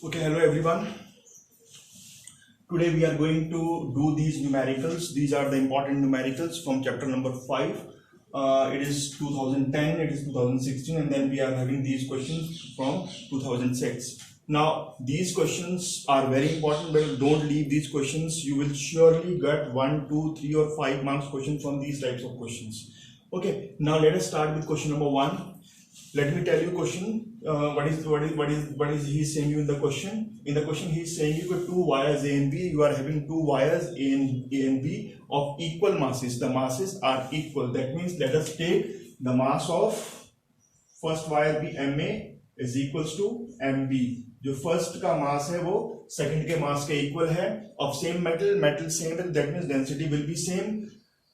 Okay, hello everyone. Today we are going to do these numericals. These are the important numericals from chapter number 5. It is 2010, it is 2016, and then we are having these questions from 2006. Now, these questions are very important, but don't leave these questions. You will surely get 1, 2, 3 or 5 marks questions from these types of questions. Okay, now let us start with question number 1. Let me tell you question. What is he saying you in the question? In the question he is saying you got two wires A and B. You are having two wires A and B of equal masses. The masses are equal. That means let us take the mass of first wire B MA is equals to MB. जो first का मास है वो second के मास के equal है. Of same metal same है. That means density will be same.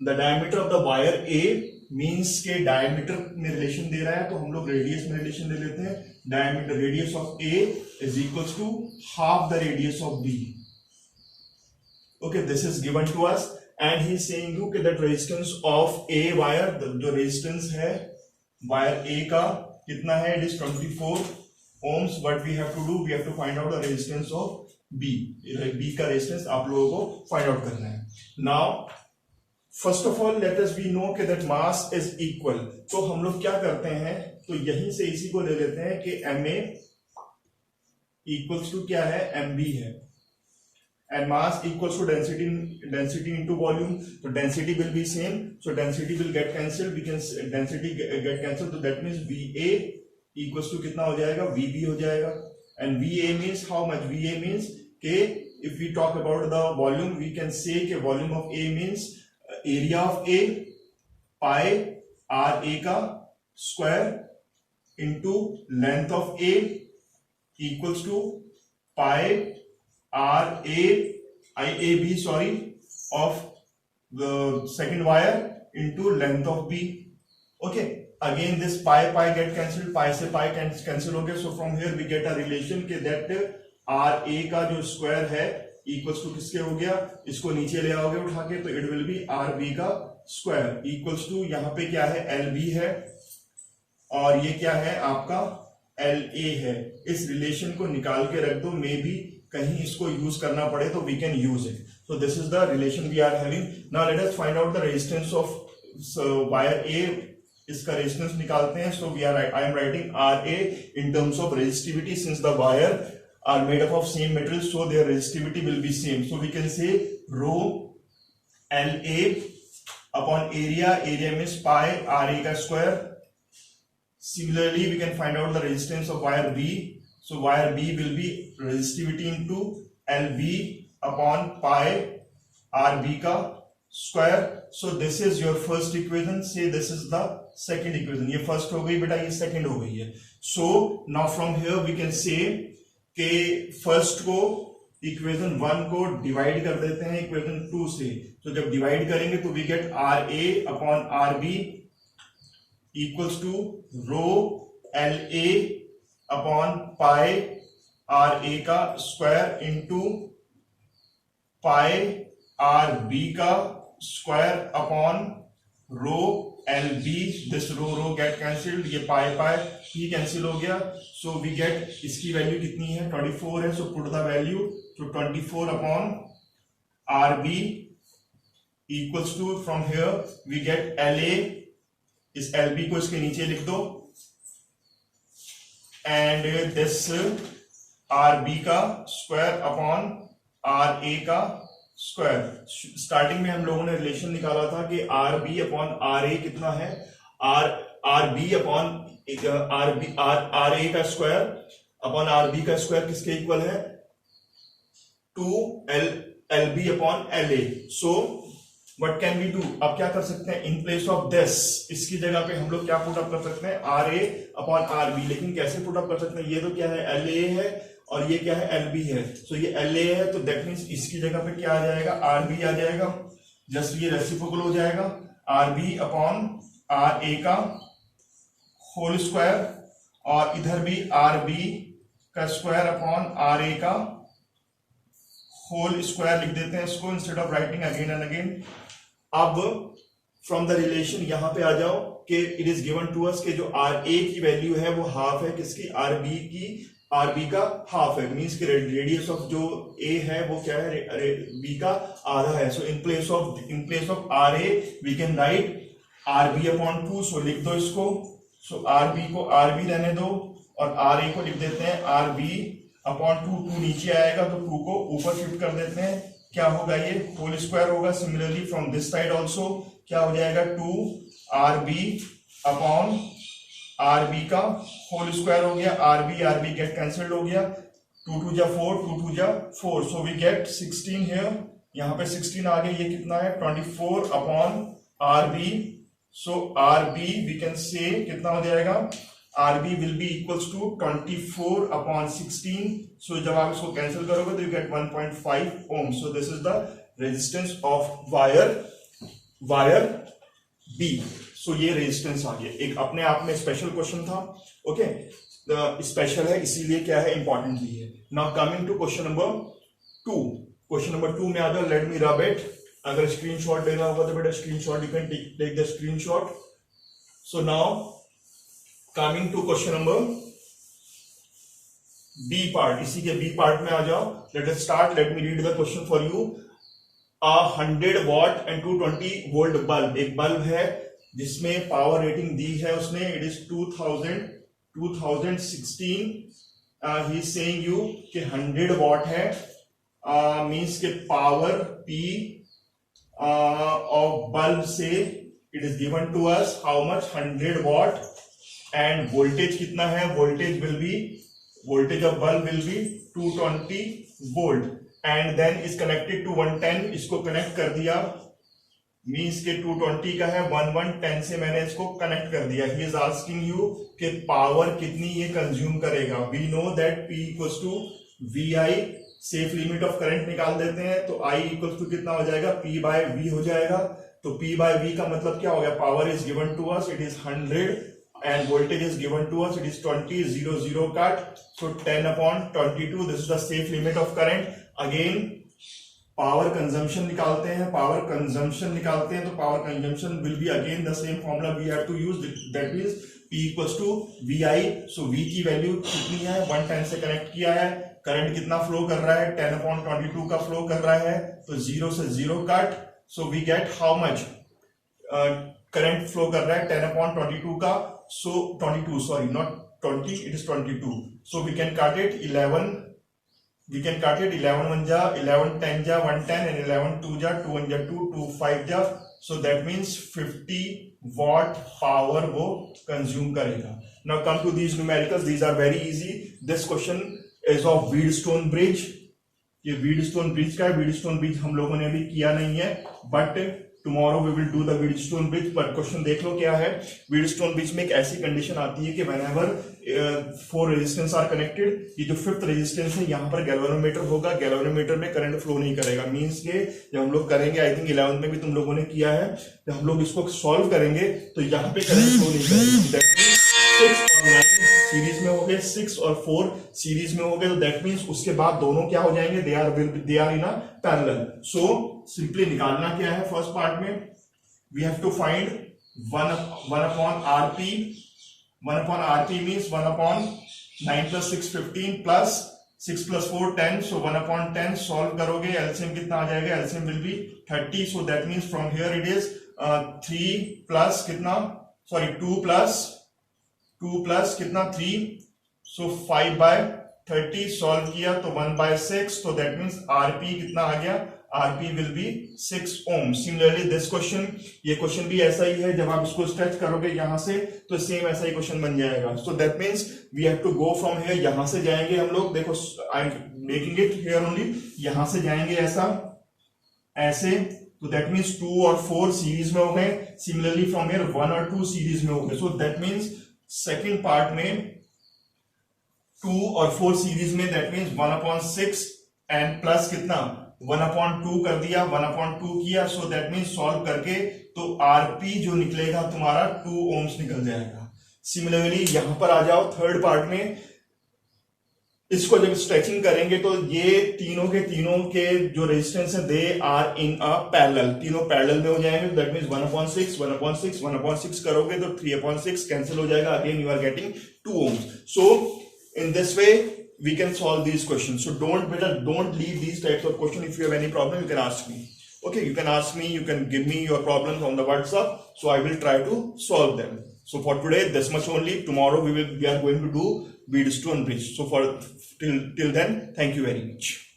The diameter of the wire A means के diameter में रिलेशन दे रहा है तो हम लोग रेडियस में रिलेशन ले लेते हैं. Diameter radius of A is equals to half the radius of B. Okay, this is given to us and he is saying you कि that resistance of a wire, जो रेजिस्टेंस है wire A का कितना है, it is 24 ohms. What we have to do, we have to find out the resistance of B. B का resistance आप लोगों को फाइंड आउट करना है. Now first of all let us be know कि दैट मास इज इक्वल. तो हम लोग क्या करते हैं, तो यहीं से इसी को ले लेते हैं कि MA इक्वल्स टू क्या है, MB है, and mass equals to density into volume. तो density will be same, so density will get cancelled. We can density get cancelled, तो that means VA equals to कितना हो जाएगा, VB हो जाएगा. And VA means how much, VA means के if we talk about the volume we can say कि volume of A means area of A pi r A का square into length of A equals to pi r A I A B sorry of the second wire into length of B. Okay, again this pi pi get cancel, pi से pi cancel हो गया. So from here we get a relation के that r A का जो square है equals to किसके हो गया, इसको नीचे ले आओगे उठा के तो it will be R B का स्क्वायर इक्वल्स टू यहाँ पे क्या है, एल बी है और ये क्या है आपका एल ए है. इस रिलेशन को निकाल के रख दो, मे बी कहीं इसको यूज करना पड़े तो we can use it. So this is the relation we are having. Now let us find out the resistance of wire A. इसका रेजिस्टेंस निकालते हैं. So we are I am writing R A in terms of resistivity since the wire are made up of same material, so their resistivity will be same. So we can say rho LA upon area. Area means pi RA का square. Similarly, we can find out the resistance of wire B. So wire B will be resistivity into LB upon pi RB का square. So this is your first equation. Say this is the second equation. ये first हो गई बेटा, ये second हो गई है. So now from here we can say के फर्स्ट को इक्वेशन 1 को डिवाइड कर देते हैं इक्वेशन 2 से. तो जब डिवाइड करेंगे तो we get R A upon R B equals to rho L A upon pi r A का square into pi r B का square upon rho L B. This rho get cancelled, ये pi pi ही cancel हो गया. So we get, इसकी value कितनी है, 24 है. सो पुट द वैल्यू, तो 24 upon R B equals to from here we get L A. इस एल बी को इसके नीचे लिख दो एंड दिस आर बी का स्क्वायर अपॉन आर ए का स्क्वायर. स्टार्टिंग में हम लोगों ने रिलेशन निकाला था कि R B upon R A कितना है, R B upon R A का स्क्वायर अपॉन आर बी का स्क्वायर किसके इक्वल है, 2 L B upon L A. So what can we do, अब क्या कर सकते हैं, इन प्लेस ऑफ दिस इसकी जगह पे हम लोग क्या पुट अप कर सकते हैं, R A upon R B. लेकिन कैसे पुट अप कर सकते हैं, ये तो क्या है एल ए है और ये क्या है एल बी है. सो ये एल ए है तो दैट मीन्स इसकी जगह पे क्या आ जाएगा, आर बी आ जाएगा. जस्ट ये रेसिप्रोकल हो जाएगा, R B upon R A का होल स्क्वायर और इधर भी आर बी का स्क्वायर अपॉन आर ए का होल स्क्वायर लिख देते हैं इसको instead of writing again and again. अब फ्रॉम द रिलेशन यहां पे आ जाओ कि it is given to us कि जो आर ए की वैल्यू है वो हाफ है किसकी, आर बी की. आर बी का हाफ है, मींस कि रेडियस ऑफ जो ए है वो क्या है, बी का आधा है. So in place of r A we can write r B upon 2. So लिख दो इसको. सो आर बी को आर बी रहने दो और आर ए को लिख देते हैं आर बी अपॉन 2. 2 नीचे आएगा तो 2 को ऊपर शिफ्ट कर देते हैं. क्या होगा, ये होल स्क्वायर होगा. Similarly from this side also क्या हो जाएगा, 2 R B upon R B का होल स्क्वायर हो गया. आर बी गेट कैंसिल्ड हो गया. 2 2 जा 4, 2 2 जा 4. So we get 16 here. यहाँ पे 16 आ गया. ये कितना है, 24 upon R B. So are B we can say कितना हो जाएगा, R B will be equals to 24 upon 16. So जब आप इसको कैंसिल करोगे तो you get 1.5 ohm. So this is the resistance of wire B. So ये रेजिस्टेंस आ गया. एक अपने आप में स्पेशल क्वेश्चन था. ओके, स्पेशल है इसीलिए क्या है, इंपॉर्टेंट भी है. Now coming to question number 2. Question number 2 में आ जाओ. Let me rub it. अगर स्क्रीनशॉट लेना होगा तो बेटा screenshot, you can take the screenshot. So now coming to question number B part. इसी के बी पार्ट में आ जाओ. Let us start. Let me read the question for you. 100 watt and 220 volt bulb. एक बल्ब है जिसमें power rating दी है उसने, it is 2016. He is saying you कि 100 वॉट है, मींस के पावर पी ऑफ बल्ब से it is given to us how much, 100 watt. And voltage कितना है, voltage of bulb will be 220 volt. And then is connected to 110. इसको connect कर दिया, means के 220 का है, 1110 से मैंने इसको कनेक्ट कर दिया. ही इज आस्किंग यू कि पावर कितनी ये कंज्यूम करेगा. We know that P equals to VI. Safe limit of current निकाल देते हैं तो I इक्वल्स टू कितना हो जाएगा, P बाय V हो जाएगा. तो P बाय V का मतलब क्या हो गया, power is given to us, it is 100 and voltage is given to us, it is 20. 0 0 cut. So 10 upon 22. This is the safe limit of current. Again power consumption निकालते हैं, तो power consumption will be again the same formula we have to use, that means P equals to VI. So V की value कितनी है, 110 से connect किया है. Current कितना फ्लो कर रहा है, 10 अपॉन 22 का फ्लो कर रहा है. तो 0 से 0 cut. So we get how much current flow कर रहा है 10 अपॉन 22 का. So 22, sorry not 20, it is 22. So we can cut it 11. We can cut it 11 1 जा 11 10 जा 110 and 11 2 जा 2 1 जा 2 2 5 जा. So that means 50 watt power वो consume करेगा. Now come to these numericals. These are very easy. This question is of Wheatstone bridge. ये Wheatstone bridge का है. Wheatstone bridge हम लोगों ने अभी किया नहीं है, but tomorrow we will do the Wheatstone bridge. पर क्वेश्चन देख लो क्या है. Wheatstone bridge में एक ऐसी कंडीशन आती है कि whenever 4 रेजिस्टेंस आर कनेक्टेड, ये जो 5th रेजिस्टेंस है यहाँ पर गैल्वेनोमीटर होगा. गैल्वेनोमीटर में करंट फ्लो नहीं करेगा. मींस के जब हम लोग करेंगे, आई थिंक 11th में भी तुम लोगों ने किया है, जब हम लोग इसको सॉल्व करेंगे तो यहाँ पे करंट फ्लो नहीं करेगा. 6 और 9 सीरीज में हो गए, 6 और 4 सीरीज में हो गए. तो दैट मींस उसके बाद दोनों क्या हो जाएंगे, they are in a parallel. So simply निकालना क्या है, फर्स्ट पार्ट में we have to find 1 upon RP. 1 upon RP means 1 upon 9 plus 6 15 plus 6 plus 4 10. So 1 upon 10 solve करोगे, LCM कितना आ जाएगा, LCM will be 30. So that means from here it is 3 plus कितना, sorry 2 plus कितना 3. So 5 by 30 solve किया तो 1 by 6. So that means RP कितना आ गया, RP will be 6 ohm. Similarly this question, ये क्वेश्चन भी ऐसा ही है. जब आप इसको स्ट्रेच करोगे यहां से तो सेम ऐसा ही क्वेश्चन बन जाएगा. So that means we have to go from here. यहां से जाएंगे हम लोग, देखो I am making it here only. यहां से जाएंगे ऐसे, तो that means 2 और 4 सीरीज में हो गए. Similarly from here 1 और 2 सीरीज में हो गए. So that means second part में 2 और 4 सीरीज में, that means 1 upon 6 and plus कितना 1 upon 2 कर दिया, 1 upon 2 किया. सो दैट मीन सॉल्व करके तो RP जो निकलेगा तुम्हारा 2 ohms निकल जाएगा. सिमिलरली यहां पर आ जाओ थर्ड पार्ट में. इसको जब स्ट्रेचिंग करेंगे तो ये तीनों के जो रेजिस्टेंस है they are in a parallel, तीनों पैरेलल में हो जाएंगे. That means 1 upon 6 1 upon 6 1 upon 6 करोगे तो 3 upon 6 कैंसिल हो जाएगा. Again you are getting 2 ohms. So in this way we can solve these questions. So don't leave these types of questions. If you have any problem, you can ask me. Okay, you can ask me, you can give me your problems on the WhatsApp, so I will try to solve them. So for today, this much only. Tomorrow we are going to do Wheatstone bridge. So for till then, thank you very much.